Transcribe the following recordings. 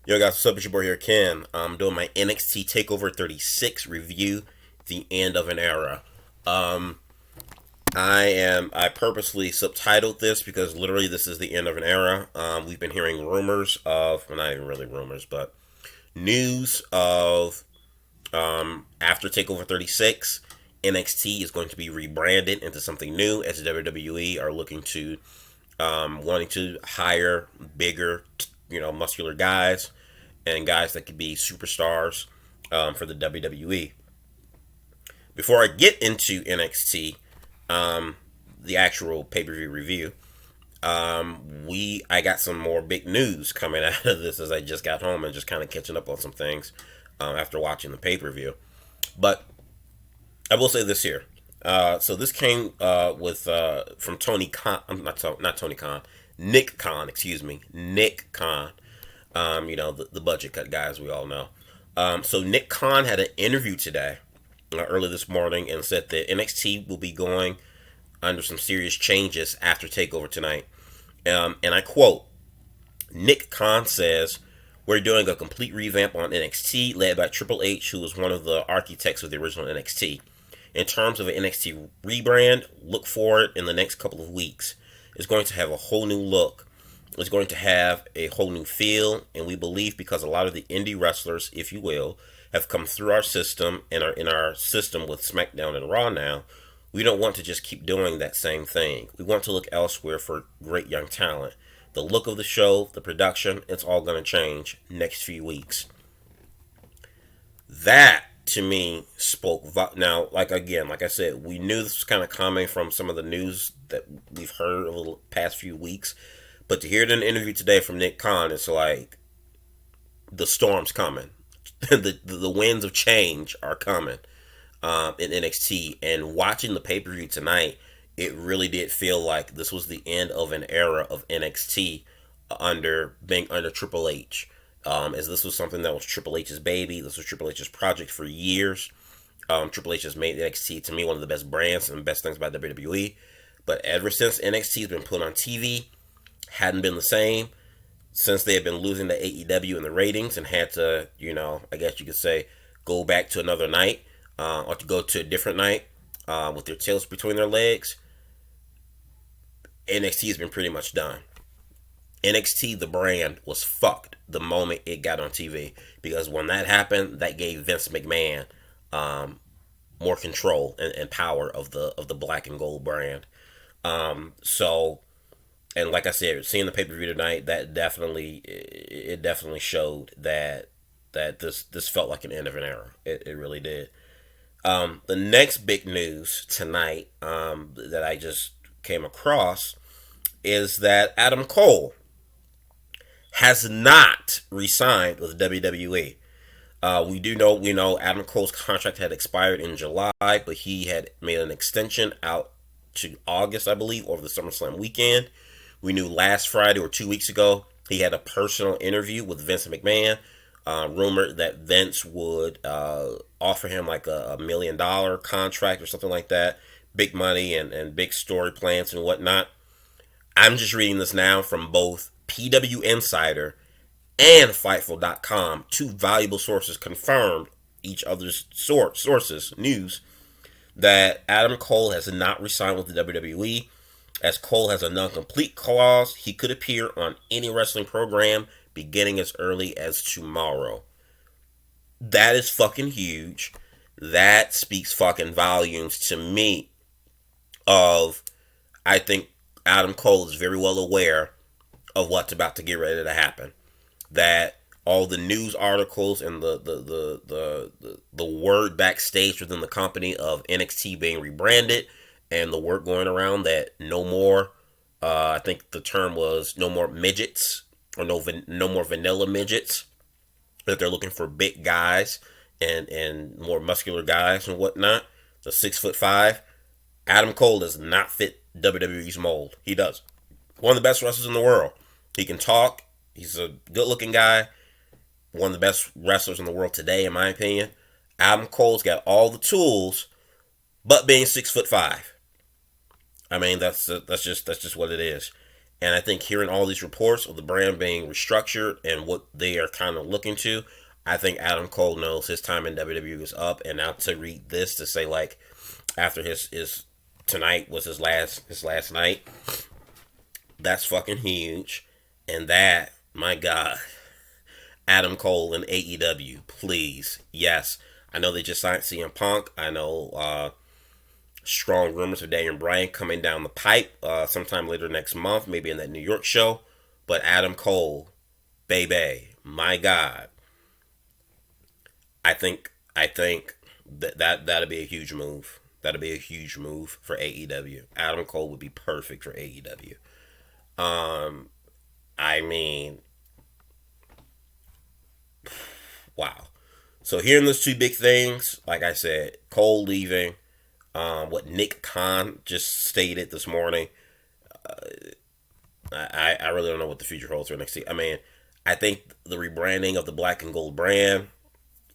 Yo guys, what's up? It's your boy here, Ken. I'm doing my NXT Takeover 36 review, the end of an era. Um, I purposely subtitled this because literally this is the end of an era. We've been hearing rumors of, well, not even really rumors, but news of after Takeover 36, NXT is going to be rebranded into something new as the WWE are looking to wanting to hire bigger, muscular guys and guys that could be superstars for the WWE. Before I get into NXT, the actual pay per view review, I got some more big news coming out of this as I just got home and just kind of catching up on some things after watching the pay per view. But I will say this here. So this came with from Tony Khan. Not Tony Khan. Nick Khan. Excuse me, Nick Khan. The budget cut guy, as we all know. So Nick Khan had an interview today, early this morning, and said that NXT will be going under some serious changes after Takeover tonight. And I quote, Nick Khan says, "We're doing a complete revamp on NXT, led by Triple H, who was one of the architects of the original NXT. In terms of an NXT rebrand, look for it in the next couple of weeks. It's going to have a whole new look. It's going to have a whole new feel, and we believe because a lot of the indie wrestlers, if you will, have come through our system and are in our system with SmackDown and Raw now, we don't want to just keep doing that same thing. We want to look elsewhere for great young talent. The look of the show, the production, it's all going to change next few weeks." That to me spoke. Now, like I said, we knew this was kind of coming from some of the news that we've heard over the past few weeks, but to hear it in an interview today from Nick Khan, it's like the storm's coming. the winds of change are coming in NXT. And watching the pay per view tonight, it really did feel like this was the end of an era of NXT under Triple H. As this was something that was Triple H's baby. This was Triple H's project for years. Triple H has made NXT to me one of the best brands and best things about WWE. But ever since NXT has been put on TV, hadn't been the same. Since they had been losing to AEW in the ratings and had to, I guess you could say, go back to another night or to go to a different night with their tails between their legs, NXT has been pretty much done. NXT, the brand, was fucked the moment it got on TV because when that happened, that gave Vince McMahon more control and power of the black and gold brand. So, and like I said, seeing the pay per view tonight, that definitely showed that this felt like an end of an era. It really did. The next big news tonight that I just came across is that Adam Cole has not re-signed with WWE. We know Adam Cole's contract had expired in July, but he had made an extension out to August, I believe, over the SummerSlam weekend. We knew last Friday or 2 weeks ago he had a personal interview with Vince McMahon. Rumored that Vince would offer him like a $1 million contract or something like that. Big money and big story plans and whatnot. I'm just reading this now from both PW Insider and Fightful.com. Two valuable sources confirmed each other's sources news that Adam Cole has not re-signed with the WWE. As Cole has a non-complete clause, he could appear on any wrestling program beginning as early as tomorrow. That is fucking huge. That speaks fucking volumes to me of, I think Adam Cole is very well aware of what's about to get ready to happen. That all the news articles and the word backstage within the company of NXT being rebranded and the word going around that no more, I think the term was no more midgets or no more vanilla midgets. That they're looking for big guys and more muscular guys and whatnot. So 6'5". Adam Cole does not fit WWE's mold. He does. One of the best wrestlers in the world. He can talk. He's a good-looking guy. One of the best wrestlers in the world today, in my opinion. Adam Cole's got all the tools, but being 6'5". I mean, that's just what it is. And I think hearing all these reports of the brand being restructured and what they are kind of looking to, I think Adam Cole knows his time in WWE is up. And now to read this to say like after his tonight was his last night, that's fucking huge. And that, my God, Adam Cole and AEW, please, yes. I know they just signed CM Punk. I know strong rumors of Daniel Bryan coming down the pipe sometime later next month, maybe in that New York show. But Adam Cole, baby, my God, I think that'll be a huge move. That'll be a huge move for AEW. Adam Cole would be perfect for AEW. I mean, wow. So hearing those two big things, like I said, Cole leaving, what Nick Khan just stated this morning, I really don't know what the future holds for NXT. I mean, I think the rebranding of the black and gold brand,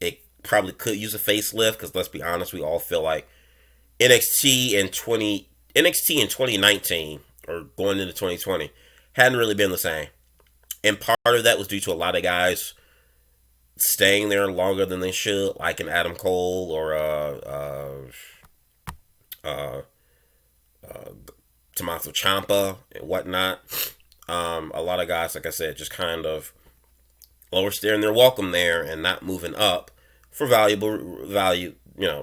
it probably could use a facelift because let's be honest, we all feel like NXT in 2019 or going into 2020 hadn't really been the same. And part of that was due to a lot of guys staying there longer than they should, like an Adam Cole or uh, Tommaso Ciampa and whatnot. A lot of guys, like I said, just kind of overstaying their welcome there and not moving up for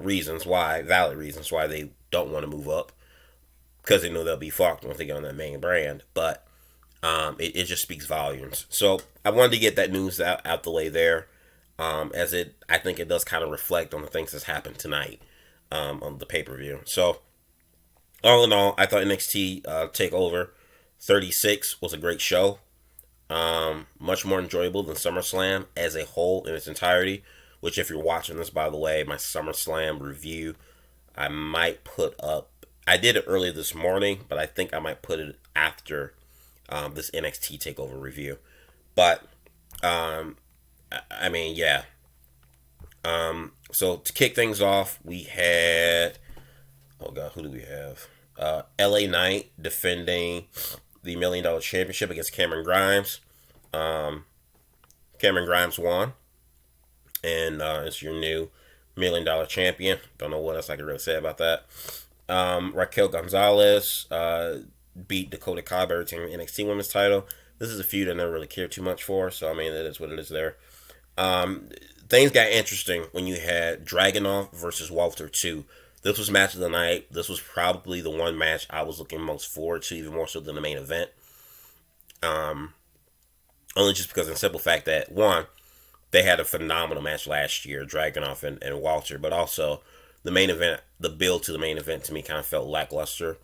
reasons why, valid reasons why they don't want to move up because they know they'll be fucked once they get on that main brand. But it just speaks volumes. So I wanted to get that news out the way there, as I think it does kind of reflect on the things that's happened tonight on the pay per view. So all in all, I thought NXT Takeover 36 was a great show. Much more enjoyable than SummerSlam as a whole in its entirety. Which, if you're watching this, by the way, my SummerSlam review, I might put up. I did it earlier this morning, but I think I might put it after this NXT Takeover review. But I mean, yeah. So to kick things off, we had, oh god, who do we have? LA Knight defending the $1 Million Championship against Cameron Grimes. Cameron Grimes won, and it's your new $1 Million champion. Don't know what else I can really say about that. Raquel Gonzalez beat Dakota Kai to retain the NXT Women's title. This is a feud I never really cared too much for, so I mean, it is what it is there. Things got interesting when you had Dragunov versus Walter 2. This was match of the night. This was probably the one match I was looking most forward to, even more so than the main event. Only just because of the simple fact that, one, they had a phenomenal match last year, Dragunov and Walter, but also the main event, the build to the main event to me kind of felt lackluster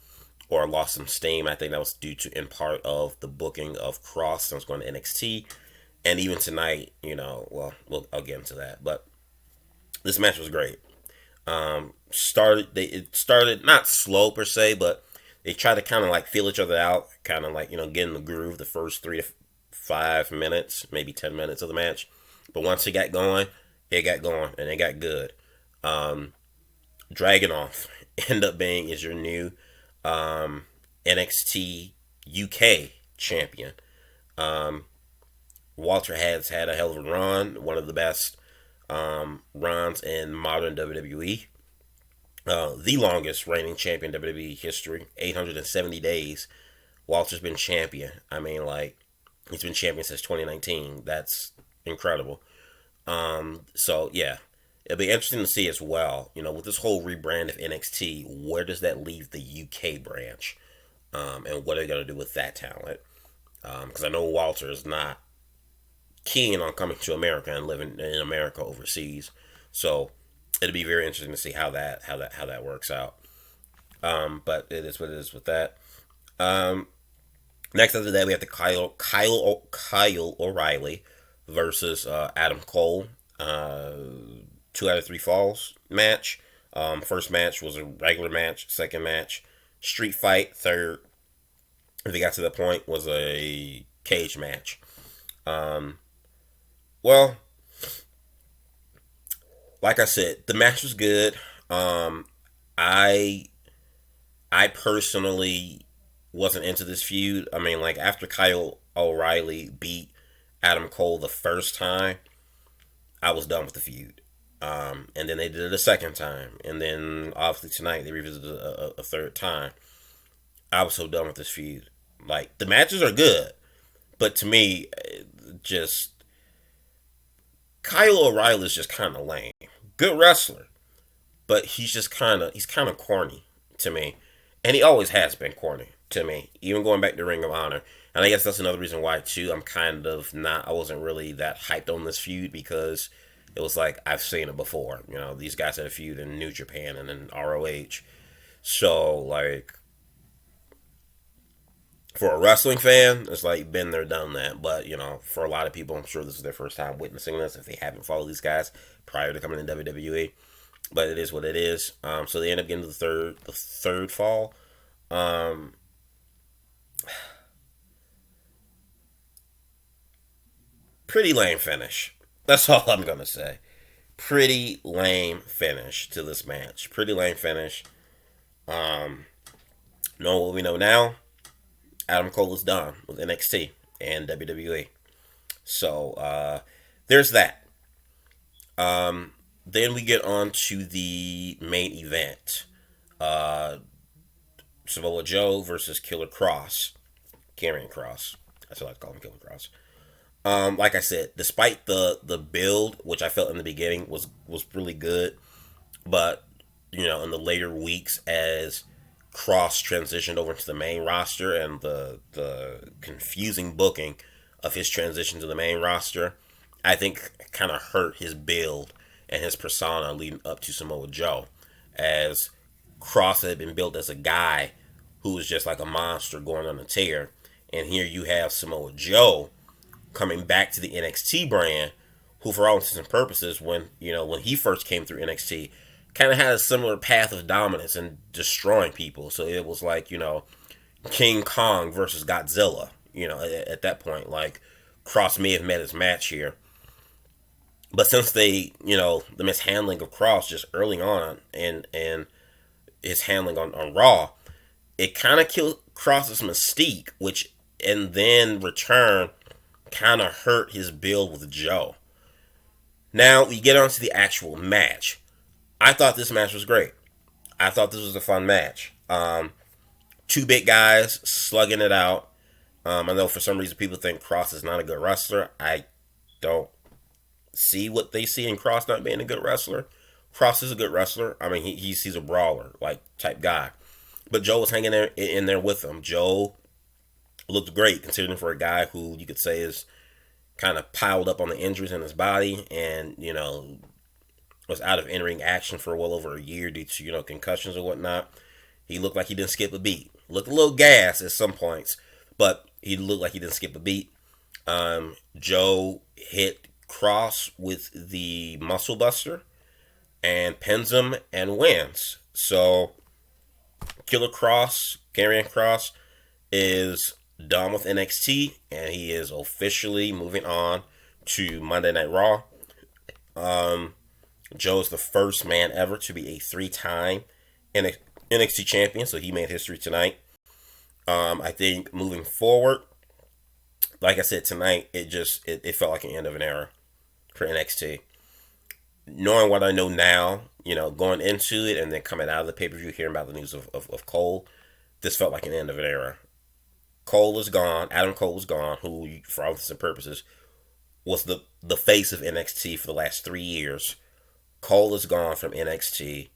or lost some steam. I think that was due to, in part, of the booking of Cross since going to NXT. And even tonight, I'll get into that. But this match was great. It started not slow per se, but they tried to kind of like feel each other out, kind of like, get in the groove the first 3 to 5 minutes, maybe 10 minutes of the match. But once it got going, and it got good. Dragunov end up being is your new NXT UK champion. Walter has had a hell of a run, one of the best runs in modern WWE. The longest reigning champion in WWE history, 870 days. Walter's been champion. I mean, like, he's been champion since 2019. That's incredible. So yeah, it'll be interesting to see as well. With this whole rebrand of NXT, where does that leave the UK branch, and what are they gonna do with that talent? Because I know Walter is not keen on coming to America and living in America overseas. So it'll be very interesting to see how that works out. But it is what it is with that. Next after that, we have the Kyle O'Reilly versus Adam Cole. 2 out of 3 falls match. First match was a regular match. Second match, street fight. Third, if they got to that point, was a cage match. Well, like I said, the match was good. I personally wasn't into this feud. I mean, like after Kyle O'Reilly beat Adam Cole the first time, I was done with the feud. And then they did it a second time, and then obviously tonight they revisited a third time. I was so done with this feud. Like the matches are good, but to me, just Kyle O'Reilly is just kind of lame. Good wrestler, but he's kind of corny to me, and he always has been corny to me. Even going back to Ring of Honor, and I guess that's another reason why too. I'm kind of not. I wasn't really that hyped on this feud because it was like I've seen it before. You know, these guys had a feud in New Japan and in ROH. So like for a wrestling fan, it's like been there, done that. But you know, for a lot of people, I'm sure this is their first time witnessing this if they haven't followed these guys prior to coming to WWE. But it is what it is. So they end up getting to the third fall. Um, Pretty lame finish. That's all I'm gonna say. Pretty lame finish to this match. Pretty lame finish. Um, Knowing what we know now, Adam Cole is done with NXT and WWE. So there's that. Then we get on to the main event. Uh, Samoa Joe versus Killer Cross. Karrion Cross. That's what I call him, Killer Cross. Like I said, despite the build, which I felt in the beginning was really good, but you know, in the later weeks as Cross transitioned over to the main roster and the confusing booking of his transition to the main roster, I think kind of hurt his build and his persona leading up to Samoa Joe, as Cross had been built as a guy who was just like a monster going on a tear, and here you have Samoa Joe coming back to the NXT brand, who for all intents and purposes, when he first came through NXT, kind of had a similar path of dominance and destroying people. So it was like King Kong versus Godzilla. At that point, like Cross may have met his match here, but since the mishandling of Cross just early on and his handling on Raw, it kind of killed Cross's mystique, which and then return kind of hurt his build with Joe. Now we get on to the actual match. I thought this match was great. I thought this was a fun match. Two big guys slugging it out. I know for some reason people think Cross is not a good wrestler. I don't see what they see in Cross not being a good wrestler. Cross is a good wrestler. I mean, he's a brawler like type guy. But Joe was hanging there in there with him. Joe looked great considering for a guy who you could say is kind of piled up on the injuries in his body and was out of in-ring action for well over a year due to concussions and whatnot. He looked like he didn't skip a beat. Looked a little gas at some points, but he looked like he didn't skip a beat. Joe hit Cross with the Muscle Buster and pins him and wins. So Killer Cross, Karrion Cross, is done with NXT, and he is officially moving on to Monday Night Raw. Joe is the first man ever to be a 3-time NXT champion, so he made history tonight. I think moving forward, like I said tonight, it felt like an end of an era for NXT. Knowing what I know now, going into it and then coming out of the pay-per-view, hearing about the news of Cole, this felt like an end of an era. Cole is gone. Adam Cole is gone, who, for all intents and purposes, was the face of NXT for the last 3 years. Cole is gone from NXT.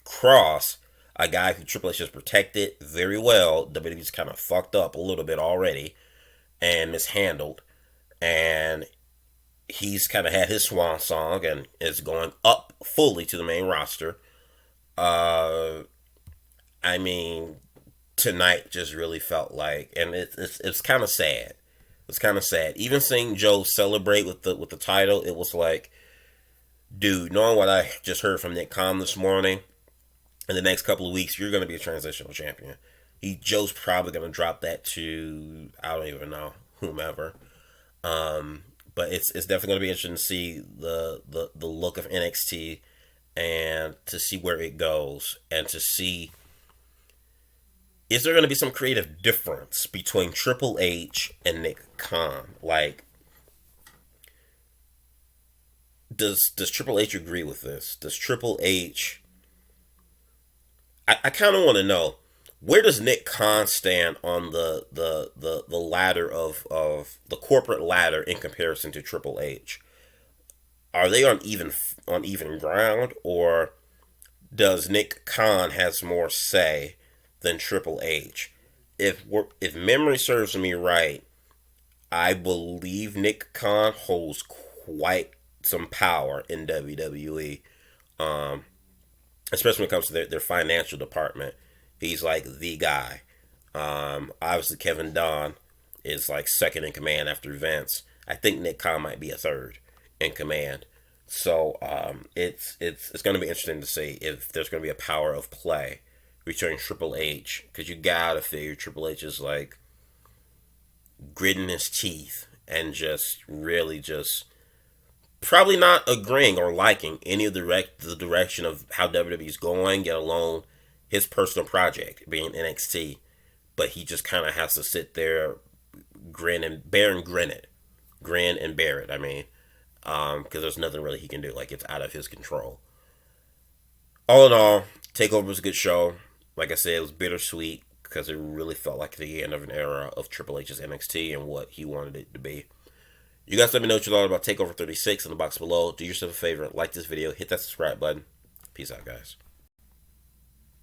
Cross, a guy who Triple H has protected very well, WWE's kind of fucked up a little bit already and mishandled. And he's kind of had his swan song and is going up fully to the main roster. I mean, tonight just really felt like, and it's kind of sad. It's kind of sad. Even seeing Joe celebrate with the title, it was like, dude, knowing what I just heard from Nick Khan this morning, in the next couple of weeks, you're going to be a transitional champion. Joe's probably going to drop that to, I don't even know, whomever. But it's definitely going to be interesting to see the look of NXT and to see where it goes and to see is there going to be some creative difference between Triple H and Nick Khan? Like, does Triple H agree with this? Does Triple H? I kind of want to know, where does Nick Khan stand on the ladder of the corporate ladder in comparison to Triple H? Are they on even ground, or does Nick Khan has more say than Triple H? If memory serves me right, I believe Nick Khan holds quite some power in WWE, um, especially when it comes to their financial department. He's like the guy. Obviously, Kevin Dunn is like second in command after Vince. I think Nick Khan might be a third in command. So it's going to be interesting to see if there's going to be a power of play between Triple H, because you gotta figure Triple H is like gritting his teeth and just really just probably not agreeing or liking any of the direction of how WWE is going, get alone his personal project being NXT. But he just kind of has to sit there, grin and bear it. I mean, because there's nothing really he can do. Like, it's out of his control. All in all, Takeover was a good show. Like I said, it was bittersweet because it really felt like the end of an era of Triple H's NXT and what he wanted it to be. You guys let me know what you thought about Takeover 36 in the box below. Do yourself a favor, like this video, hit that subscribe button. Peace out, guys.